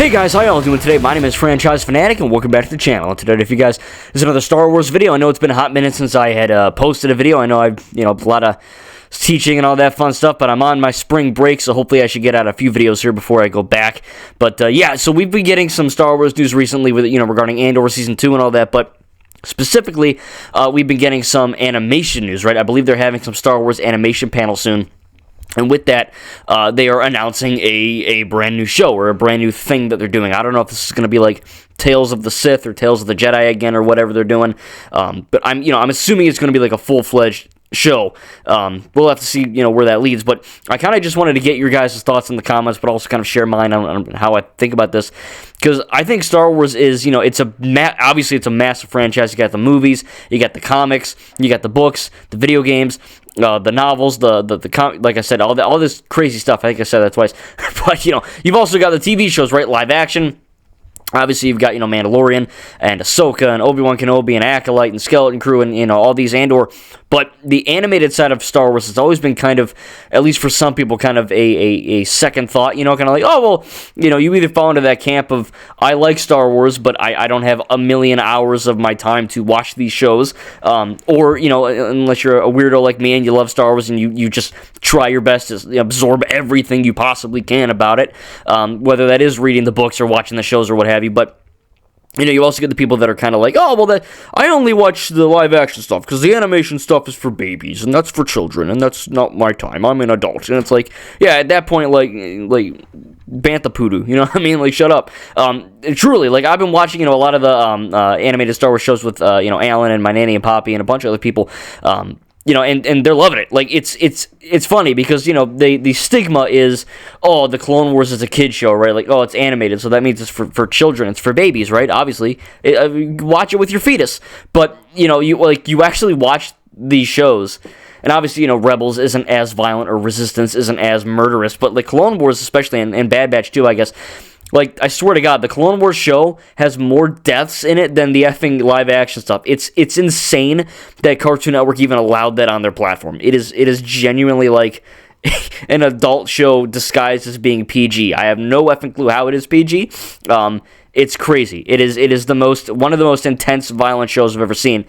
Hey guys, how y'all doing today? My name is Franchise Fanatic, and welcome back to the channel. Today, if you guys, this is another Star Wars video. I know it's been a hot minute since I had posted a video. I know I've, a lot of teaching and all that fun stuff, but I'm on my spring break, so hopefully I should get out a few videos here before I go back. But yeah, so we've been getting some Star Wars news recently with, regarding Andor Season 2 and all that, but specifically, we've been getting some animation news, right? I believe they're having some Star Wars animation panel soon. And with that, they are announcing a brand new show or a brand new thing that they're doing. I don't know if this is going to be like Tales of the Sith or Tales of the Jedi again or whatever they're doing. But I'm assuming it's going to be like a full-fledged show. We'll have to see, where that leads. But I kind of just wanted to get your guys' thoughts in the comments, but also kind of share mine on how I think about this. Because I think Star Wars is, obviously it's a massive franchise. You got the movies, you got the comics, you got the books, the video games, the novels, like I said, all this crazy stuff. I think I said that twice. But, you've also got the TV shows, right? Live action. Obviously, you've got, Mandalorian and Ahsoka and Obi-Wan Kenobi and Acolyte and Skeleton Crew and, all these Andor. But the animated side of Star Wars has always been kind of, at least for some people, kind of a second thought, kind of like, oh, well, you either fall into that camp of, I like Star Wars, but I don't have a million hours of my time to watch these shows. Or, unless you're a weirdo like me and you love Star Wars and you just try your best to absorb everything you possibly can about it, whether that is reading the books or watching the shows or what have you. But you also get the people that are kind of like, oh, well, I only watch the live-action stuff because the animation stuff is for babies, and that's for children, and that's not my time. I'm an adult. And it's like, yeah, at that point, like bantha poodoo, you know what I mean? Like, shut up. Truly, like, I've been watching, a lot of the animated Star Wars shows with, Alan and my nanny and Poppy and a bunch of other people, and they're loving it. Like, it's funny because, the stigma is, oh, the Clone Wars is a kid show, right? Like, oh, it's animated, so that means it's for children. It's for babies, right? Obviously. Watch it with your fetus. But, you actually watch these shows, and obviously, Rebels isn't as violent or Resistance isn't as murderous, but, like, Clone Wars especially, and Bad Batch too, I guess. Like, I swear to God, the Clone Wars show has more deaths in it than the effing live-action stuff. It's insane that Cartoon Network even allowed that on their platform. It is genuinely, like, an adult show disguised as being PG. I have no effing clue how it is PG. It's crazy. It is one of the most intense, violent shows I've ever seen,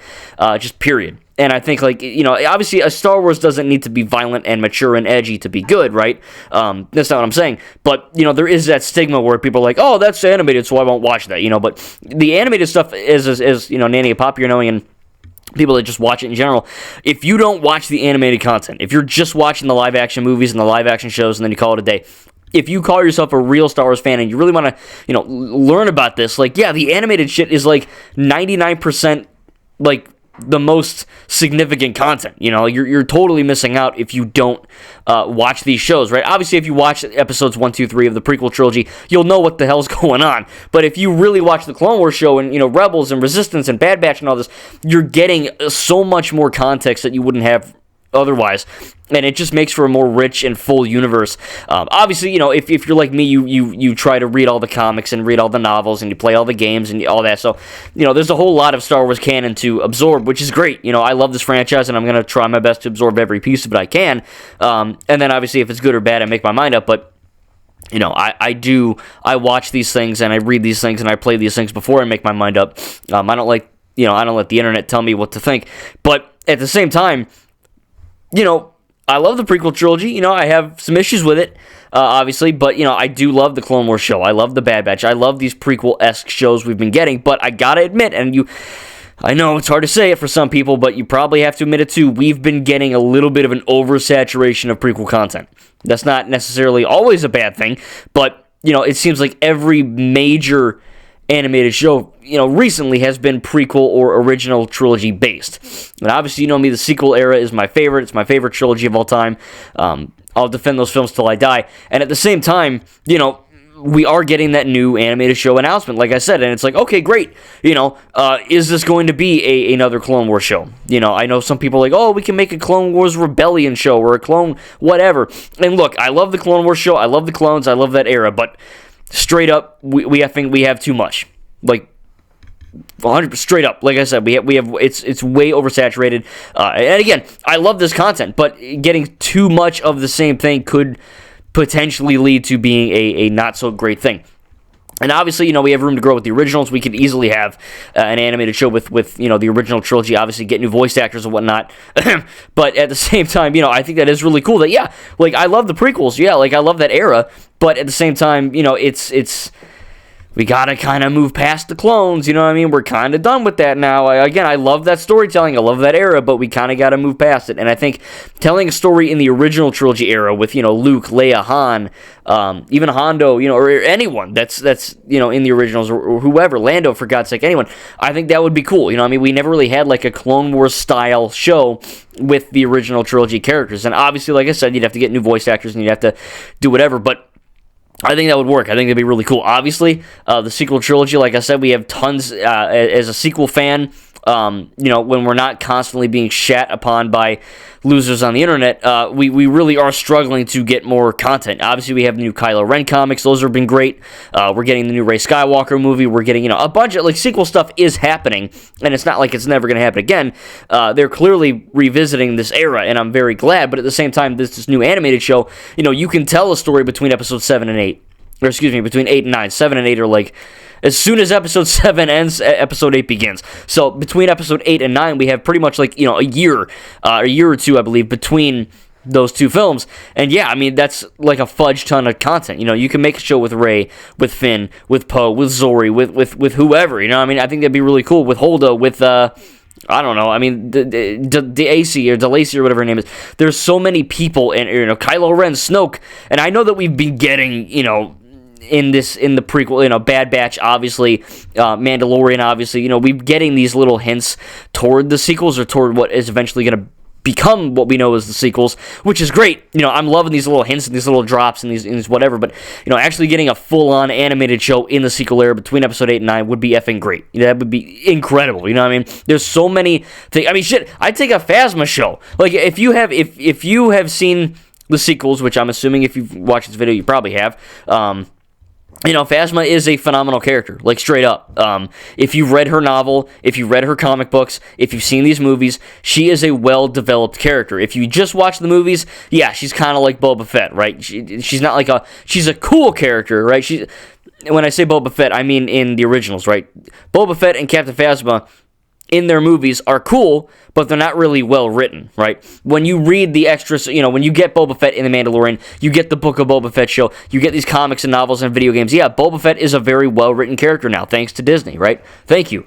just period. And I think, like, obviously a Star Wars doesn't need to be violent and mature and edgy to be good, right? That's not what I'm saying. But, there is that stigma where people are like, oh, that's animated, so I won't watch that, But the animated stuff is Nanny and Pop, and people that just watch it in general, if you don't watch the animated content, if you're just watching the live-action movies and the live-action shows and then you call it a day, if you call yourself a real Star Wars fan and you really want to, learn about this, like, yeah, the animated shit is, like, 99%, like, the most significant content. You're totally missing out if you don't watch these shows, right? Obviously, if you watch episodes 1, 2, 3 of the prequel trilogy, you'll know what the hell's going on. But if you really watch the Clone Wars show and, Rebels and Resistance and Bad Batch and all this, you're getting so much more context that you wouldn't have otherwise, and it just makes for a more rich and full universe. Obviously, if you're like me, you try to read all the comics and read all the novels and you play all the games and all that, so there's a whole lot of Star Wars canon to absorb, which is great. I love this franchise and I'm going to try my best to absorb every piece of it I can, and then obviously if it's good or bad I make my mind up, but I watch these things and I read these things and I play these things before I make my mind up. I don't let the internet tell me what to think, but at the same time, I love the prequel trilogy. I have some issues with it, obviously, but, I do love the Clone Wars show. I love the Bad Batch. I love these prequel-esque shows we've been getting, but I gotta admit, I know it's hard to say it for some people, but you probably have to admit it too, we've been getting a little bit of an oversaturation of prequel content. That's not necessarily always a bad thing, but, it seems like every major animated show, recently has been prequel or original trilogy based. And obviously, me, the sequel era is my favorite. It's my favorite trilogy of all time. I'll defend those films till I die. And at the same time, we are getting that new animated show announcement, like I said, and it's like, okay, great. Is this going to be another Clone Wars show? I know some people are like, oh, we can make a Clone Wars Rebellion show or a Clone whatever. And look, I love the Clone Wars show. I love the clones. I love that era, but straight up, we have too much. Like, 100% straight up. Like I said, we have it's way oversaturated. And again, I love this content, but getting too much of the same thing could potentially lead to being a not so great thing. And obviously, we have room to grow with the originals. We could easily have an animated show with the original trilogy, obviously get new voice actors and whatnot. But at the same time, I think that is really cool that, yeah, like, I love the prequels. Yeah, like, I love that era. But at the same time, it's we gotta kind of move past the clones, you know what I mean? We're kind of done with that now. I love that storytelling. I love that era, but we kind of gotta move past it. And I think telling a story in the original trilogy era with, Luke, Leia, Han, even Hondo, or anyone that's in the originals, or whoever, Lando, for God's sake, anyone, I think that would be cool. We never really had, like, a Clone Wars style show with the original trilogy characters. And obviously, like I said, you'd have to get new voice actors and you'd have to do whatever, but I think that would work. I think that'd be really cool. Obviously, the sequel trilogy, like I said, we have tons, as a sequel fan, when we're not constantly being shat upon by losers on the internet, we really are struggling to get more content. Obviously, we have the new Kylo Ren comics. Those have been great. We're getting the new Rey Skywalker movie. We're getting, a bunch of, like, sequel stuff is happening, and it's not like it's never going to happen again. They're clearly revisiting this era, and I'm very glad, but at the same time, this new animated show, you can tell a story between episode 7 and 8. Or, excuse me, between 8 and 9. 7 and 8 are, like, as soon as episode 7 ends, episode 8 begins. So between episode 8 and 9, we have pretty much, like, a year or two, I believe, between those two films. And yeah, I mean, that's like a fudge ton of content. You can make a show with Rey, with Finn, with Poe, with Zori, with whoever. I mean, I think that'd be really cool with Holdo, with I don't know. I mean, DeAcy or DeLacy or whatever her name is. There's so many people, and Kylo Ren, Snoke, and I know that we've been getting in the prequel, Bad Batch, obviously, Mandalorian, obviously, we're getting these little hints toward the sequels or toward what is eventually going to become what we know as the sequels, which is great. I'm loving these little hints and these little drops and these whatever, but, actually getting a full-on animated show in the sequel era between episode 8 and 9 would be effing great. That would be incredible, you know what I mean? There's so many things. I mean, shit, I'd take a Phasma show. Like, if you have seen the sequels, which I'm assuming if you've watched this video, you probably have, Phasma is a phenomenal character, like, straight up. If you've read her novel, if you've read her comic books, if you've seen these movies, she is a well-developed character. If you just watch the movies, yeah, she's kind of like Boba Fett, right? She's not like she's a cool character, right? When I say Boba Fett, I mean in the originals, right? Boba Fett and Captain Phasma in their movies are cool, but they're not really well written, right? When you read the extras, when you get Boba Fett in The Mandalorian, you get the Book of Boba Fett show, you get these comics and novels and video games. Yeah, Boba Fett is a very well-written character now, thanks to Disney, right? Thank you.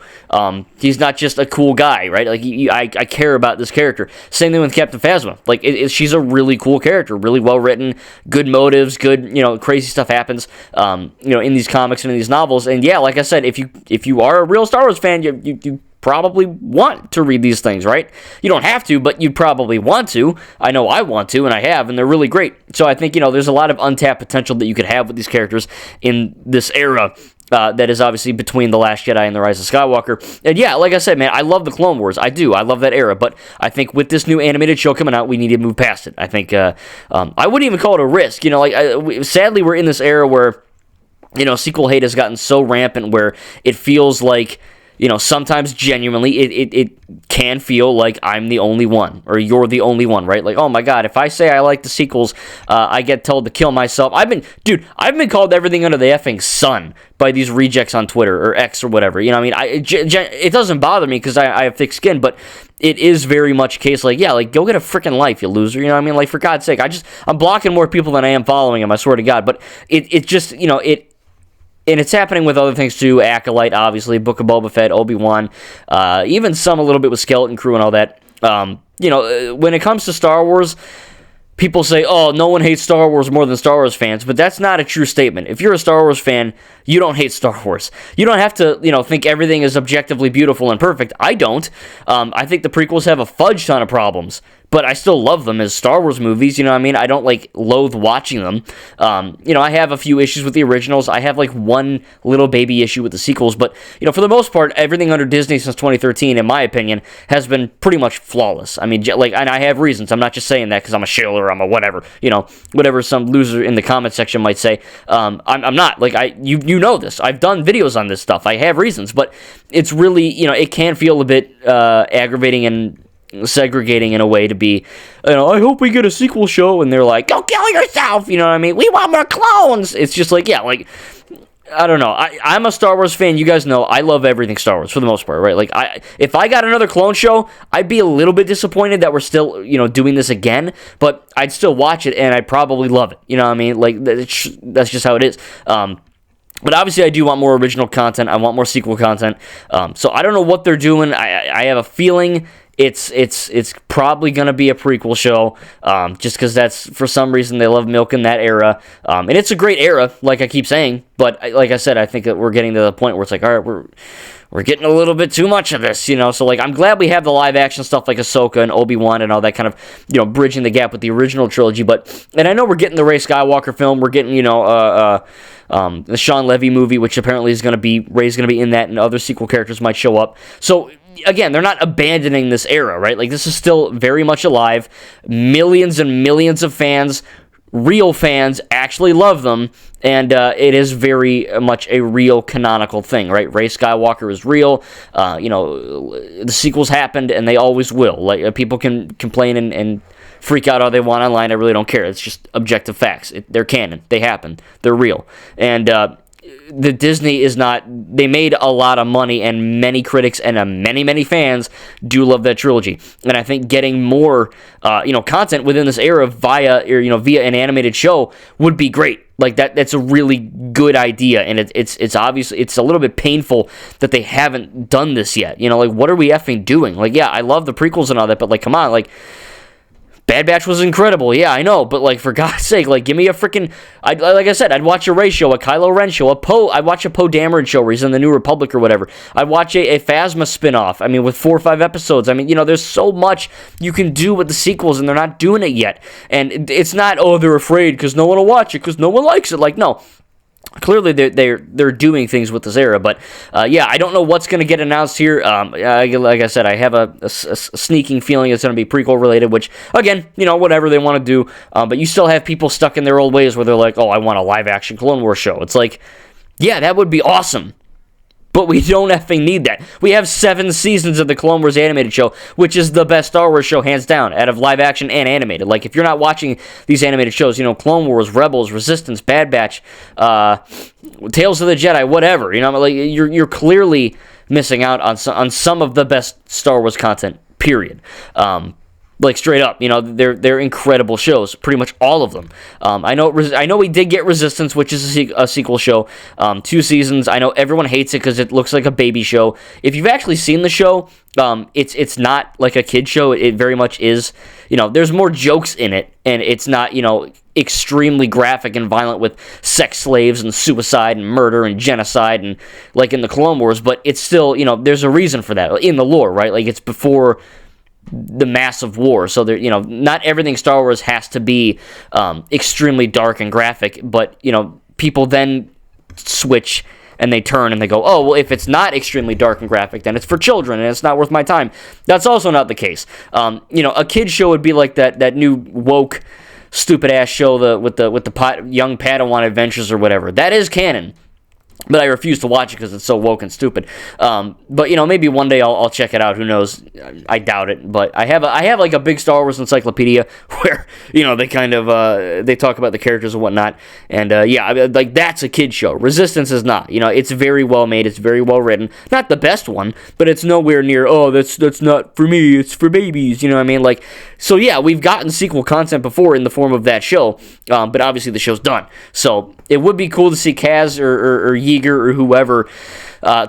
He's not just a cool guy, right? Like, I care about this character. Same thing with Captain Phasma. Like, she's a really cool character, really well-written, good motives, good, crazy stuff happens, in these comics and in these novels. And yeah, like I said, if you are a real Star Wars fan, you probably want to read these things, right? You don't have to, but you probably want to. I know I want to, and I have, and they're really great. So I think, there's a lot of untapped potential that you could have with these characters in this era that is obviously between The Last Jedi and The Rise of Skywalker. And yeah, like I said, man, I love the Clone Wars. I do. I love that era. But I think with this new animated show coming out, we need to move past it. I think, I wouldn't even call it a risk. Sadly, we're in this era where, sequel hate has gotten so rampant where it feels like, sometimes genuinely it can feel like I'm the only one, or you're the only one, right? Like, oh my God, if I say I like the sequels, I get told to kill myself. I've been called everything under the effing sun by these rejects on Twitter, or X, or whatever. It doesn't bother me because I have thick skin, but it is very much a case like, yeah, like, go get a freaking life, you loser. You know what I mean? Like, for God's sake, I'm blocking more people than I am following them, I swear to God. But it just, and it's happening with other things too. Acolyte, obviously, Book of Boba Fett, Obi-Wan, even some a little bit with Skeleton Crew and all that. When it comes to Star Wars, people say, oh, no one hates Star Wars more than Star Wars fans, but that's not a true statement. If you're a Star Wars fan, you don't hate Star Wars. You don't have to, think everything is objectively beautiful and perfect. I don't. I think the prequels have a fudge ton of problems, but I still love them as Star Wars movies, I don't, loathe watching them. I have a few issues with the originals. I have, one little baby issue with the sequels, but, for the most part, everything under Disney since 2013, in my opinion, has been pretty much flawless. I mean, and I have reasons. I'm not just saying that because I'm a shill or I'm a whatever, whatever some loser in the comment section might say. I'm not. You know this. I've done videos on this stuff. I have reasons, but it's really, it can feel a bit aggravating and segregating in a way to be, I hope we get a sequel show, and they're like, go kill yourself, you know what I mean? We want more clones. It's just like, yeah, I don't know. I'm a Star Wars fan. You guys know I love everything Star Wars for the most part, right? Like, if I got another Clone show, I'd be a little bit disappointed that we're still, doing this again, but I'd still watch it, and I'd probably love it. You know what I mean? Like, that's just how it is. But obviously, I do want more original content. I want more sequel content. So I don't know what they're doing. I have a feeling it's probably going to be a prequel show, just because that's, for some reason, they love milking that era. And it's a great era, like I keep saying. But like I said, I think that we're getting to the point where it's like, all right, we're getting a little bit too much of this, So, like, I'm glad we have the live-action stuff like Ahsoka and Obi-Wan and all that kind of, bridging the gap with the original trilogy. And I know we're getting the Rey Skywalker film. We're getting, the Sean Levy movie, which apparently is going to be, Rey's going to be in that, and other sequel characters might show up. So, again, they're not abandoning this era, right? Like, this is still very much alive. Millions and millions of fans, real fans, actually love them, and it is very much a real canonical thing, right? Rey Skywalker is real. The sequels happened, and they always will. Like, people can complain and freak out all they want online. I really don't care. It's just objective facts. They're canon. They happen. They're real. And the Disney is not. They made a lot of money, and many critics and many fans do love that trilogy. And I think getting more, content within this era via an animated show would be great. Like that's a really good idea, and it's obviously it's a little bit painful that they haven't done this yet. Like, what are we effing doing? Like, yeah, I love the prequels and all that, but like, come on, like, Bad Batch was incredible, yeah, I know, but like, for God's sake, like, give me a freaking, like I said, I'd watch a Rey show, a Kylo Ren show, I'd watch a Poe Dameron show where he's in the New Republic or whatever. I'd watch a Phasma spinoff, I mean, with 4 or 5 episodes. I mean, there's so much you can do with the sequels, and they're not doing it yet. And it's not, they're afraid because no one will watch it because no one likes it. Like, no. Clearly, they're doing things with this era, but yeah, I don't know what's going to get announced here. Like I said, I have a sneaking feeling it's going to be prequel related, which, again, whatever they want to do, but you still have people stuck in their old ways where they're like, oh, I want a live-action Clone Wars show. It's like, yeah, that would be awesome. But we don't effing need that. We have 7 seasons of the Clone Wars animated show, which is the best Star Wars show, hands down, out of live action and animated. Like, if you're not watching these animated shows, Clone Wars, Rebels, Resistance, Bad Batch, Tales of the Jedi, whatever, like, you're clearly missing out on some of the best Star Wars content, period. Like, straight up, they're incredible shows, pretty much all of them. I know we did get Resistance, which is a sequel show, 2 seasons. I know everyone hates it because it looks like a baby show. If you've actually seen the show, it's not like a kid show. It very much is. There's more jokes in it, and it's not extremely graphic and violent with sex slaves and suicide and murder and genocide and like in the Clone Wars. But it's still, there's a reason for that in the lore, right? Like, it's before the massive war, so there, not everything Star Wars has to be extremely dark and graphic, but people then switch and they turn and they go, oh, well, if it's not extremely dark and graphic, then it's for children and it's not worth my time. That's also not the case. A kid show would be like that new woke stupid ass show with the young Padawan adventures or whatever. That is canon. But I refuse to watch it because it's so woke and stupid. But maybe one day I'll check it out. Who knows? I doubt it. But I have like a big Star Wars encyclopedia where they kind of they talk about the characters and whatnot. And yeah, like, that's a kid show. Resistance is not. It's very well made. It's very well written. Not the best one, but it's nowhere near. Oh, that's not for me. It's for babies. You know what I mean? Like, so yeah, we've gotten sequel content before in the form of that show. But obviously the show's done. So it would be cool to see Kaz or Yeager or whoever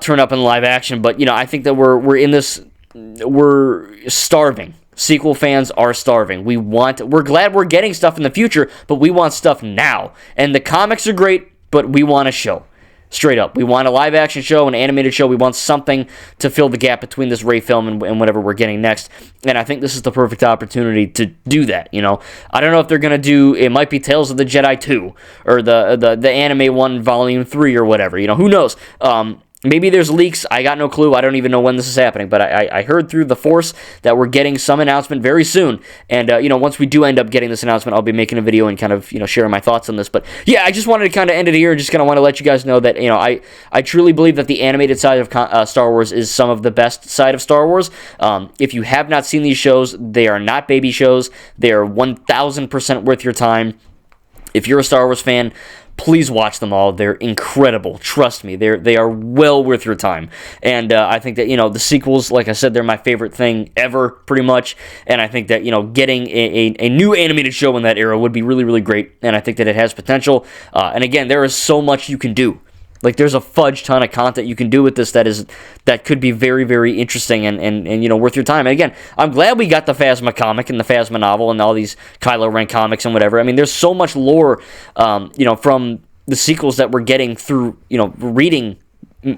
turn up in live action, but I think that we're in this, we're starving. Sequel fans are starving. We're glad we're getting stuff in the future, but we want stuff now. And the comics are great, but we want a show. Straight up. We want a live action show, an animated show. We want something to fill the gap between this Rey film and whatever we're getting next. And I think this is the perfect opportunity to do that, I don't know if they're going to do, it might be Tales of the Jedi 2 or the anime 1 volume 3 or whatever, who knows? Maybe there's leaks. I got no clue. I don't even know when this is happening. But I heard through the Force that we're getting some announcement very soon. And, once we do end up getting this announcement, I'll be making a video and kind of, sharing my thoughts on this. But, yeah, I just wanted to kind of end it here and just kind of want to let you guys know that, I truly believe that the animated side of Star Wars is some of the best side of Star Wars. If you have not seen these shows, they are not baby shows. They are 1,000% worth your time. If you're a Star Wars fan, please watch them all. They're incredible. Trust me, they are well worth your time. And I think that, the sequels, like I said, they're my favorite thing ever, pretty much. And I think that, getting a new animated show in that era would be really, really great. And I think that it has potential. And again, there is so much you can do. Like, there's a fudge ton of content you can do with this that could be very, very interesting and worth your time. And again, I'm glad we got the Phasma comic and the Phasma novel and all these Kylo Ren comics and whatever. I mean, there's so much lore, from the sequels that we're getting through, reading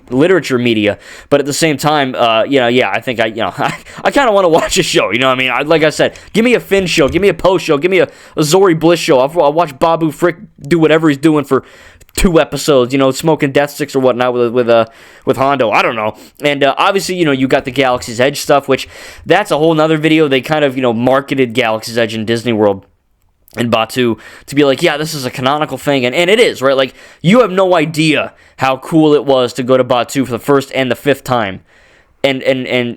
literature media. But at the same time, I think I kind of want to watch a show. You know what I mean? Like I said, give me a Finn show, give me a Poe show, give me a Zori Bliss show. I'll watch Babu Frick do whatever he's doing for 2 episodes, smoking death sticks or whatnot with Hondo. I don't know. And obviously, you got the Galaxy's Edge stuff, which that's a whole nother video. They kind of, marketed Galaxy's Edge in Disney World and Batuu to be like, yeah, this is a canonical thing, and it is, right? Like, you have no idea how cool it was to go to Batuu for the first and the 5th time, and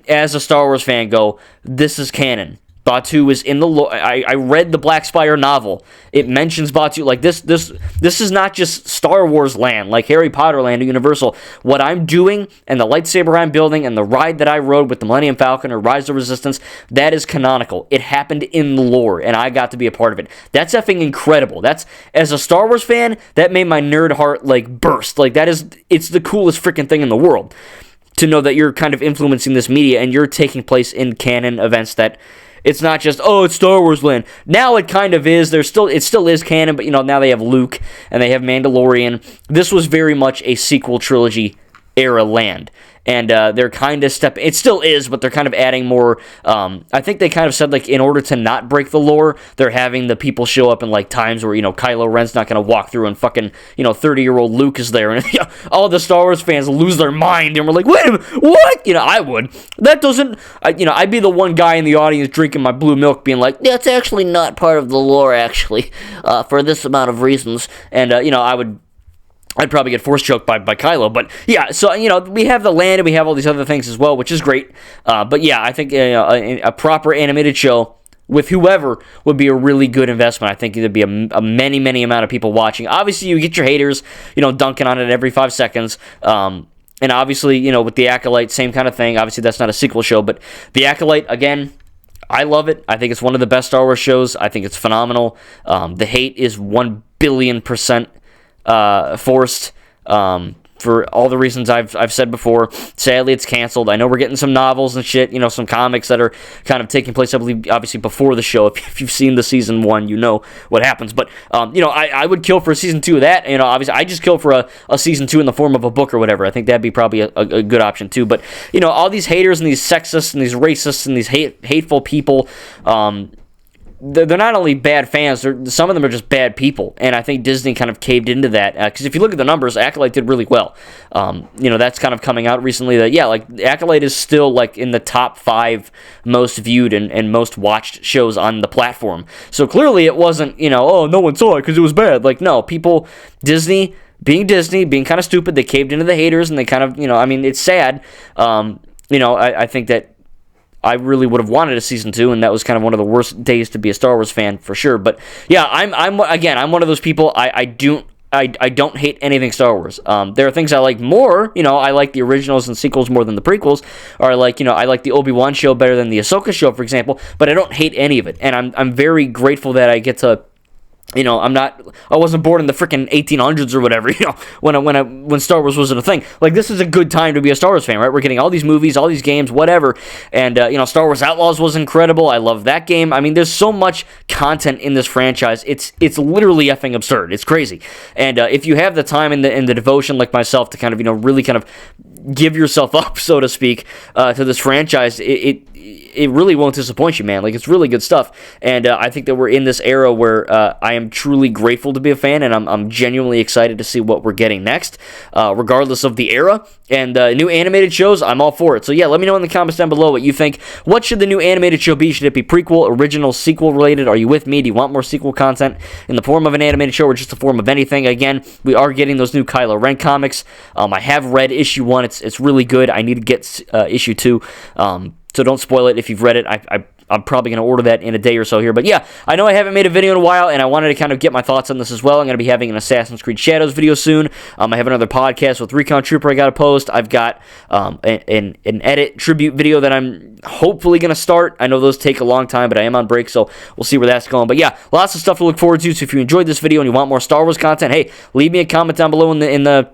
as a Star Wars fan, go, this is canon. Batuu is in the lore. I read the Black Spire novel. It mentions Batuu. Like, this is not just Star Wars land, like Harry Potter land at Universal. What I'm doing and the lightsaber I'm building and the ride that I rode with the Millennium Falcon or Rise of the Resistance, that is canonical. It happened in the lore, and I got to be a part of it. That's effing incredible. That's, as a Star Wars fan, that made my nerd heart, like, burst. Like, it's the coolest freaking thing in the world to know that you're kind of influencing this media and you're taking place in canon events that... It's not just, it's Star Wars land. Now it kind of is. It still is canon, but, now they have Luke and they have Mandalorian. This was very much a sequel trilogy era land. And they're kind of it still is, but they're kind of adding more. I think they kind of said, like, in order to not break the lore, they're having the people show up in, like, times where, Kylo Ren's not going to walk through and fucking, 30-year-old Luke is there. And all the Star Wars fans lose their mind. And we're like, wait a minute, what? I would. That doesn't, I'd be the one guy in the audience drinking my blue milk being like, that's actually not part of the lore, actually, for this amount of reasons. And, I'd probably get force choked by Kylo, but yeah, so, we have the land and we have all these other things as well, which is great, but yeah, I think a proper animated show with whoever would be a really good investment. I think there'd be a many amount of people watching. Obviously, you get your haters, dunking on it every 5 seconds, and obviously, with The Acolyte, same kind of thing. Obviously, that's not a sequel show, but The Acolyte, again, I love it. I think it's one of the best Star Wars shows. I think it's phenomenal. The hate is 1 billion% forced, for all the reasons I've said before. Sadly, it's canceled. I know we're getting some novels and shit, some comics that are kind of taking place, I believe, obviously before the show. If you've seen the season 1, you know what happens. But, I would kill for a season 2 of that. Obviously, I just kill for a season 2 in the form of a book or whatever. I think that'd be probably a good option too. But, all these haters and these sexists and these racists and these hateful people, they're not only bad fans, some of them are just bad people, and I think Disney kind of caved into that, because if you look at the numbers, Acolyte did really well. That's kind of coming out recently that, yeah, like, Acolyte is still, like, in the top 5 most viewed and most watched shows on the platform. So clearly it wasn't, no one saw it because it was bad. Like, no, Disney, being kind of stupid, they caved into the haters, and they kind of, it's sad. I think that I really would have wanted a season 2, and that was kind of one of the worst days to be a Star Wars fan, for sure. But yeah, I'm one of those people. I don't hate anything Star Wars. There are things I like more. I like the originals and sequels more than the prequels. Or I like the Obi-Wan show better than the Ahsoka show, for example. But I don't hate any of it, and I'm very grateful that I get to. I wasn't born in the freaking 1800s or whatever, when Star Wars wasn't a thing. Like, this is a good time to be a Star Wars fan, right? We're getting all these movies, all these games, whatever. And, Star Wars Outlaws was incredible. I love that game. I mean, there's so much content in this franchise. It's literally effing absurd. It's crazy. And if you have the time and the devotion, like myself, to kind of, really kind of give yourself up, so to speak, to this franchise, it really won't disappoint you, man. Like, it's really good stuff. And I think that we're in this era where I am truly grateful to be a fan, and I'm genuinely excited to see what we're getting next, regardless of the era. And new animated shows, I'm all for it. So yeah, let me know in the comments down below what you think. What should the new animated show be? Should it be prequel, original, sequel related? Are you with me? Do you want more sequel content in the form of an animated show or just the form of anything? Again, we are getting those new Kylo Ren comics. I have read issue 1. It's really good. I need to get issue 2. So don't spoil it if you've read it. I'm probably going to order that in a day or so here. But yeah, I know I haven't made a video in a while, and I wanted to kind of get my thoughts on this as well. I'm going to be having an Assassin's Creed Shadows video soon. I have another podcast with Recon Trooper I got to post. I've got an edit tribute video that I'm hopefully going to start. I know those take a long time, but I am on break, so we'll see where that's going. But yeah, lots of stuff to look forward to. So if you enjoyed this video and you want more Star Wars content, hey, leave me a comment down below in the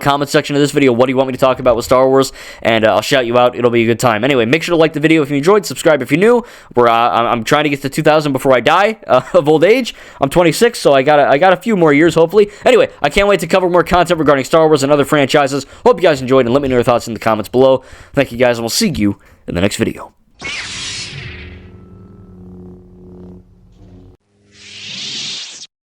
comment section of this video. What do you want me to talk about with Star Wars? And I'll shout you out. It'll be a good time. Anyway, make sure to like the video if you enjoyed. Subscribe if you're new. I'm trying to get to 2,000 before I die of old age. I'm 26, so I got a few more years, hopefully. Anyway, I can't wait to cover more content regarding Star Wars and other franchises. Hope you guys enjoyed, and let me know your thoughts in the comments below. Thank you guys, and we'll see you in the next video.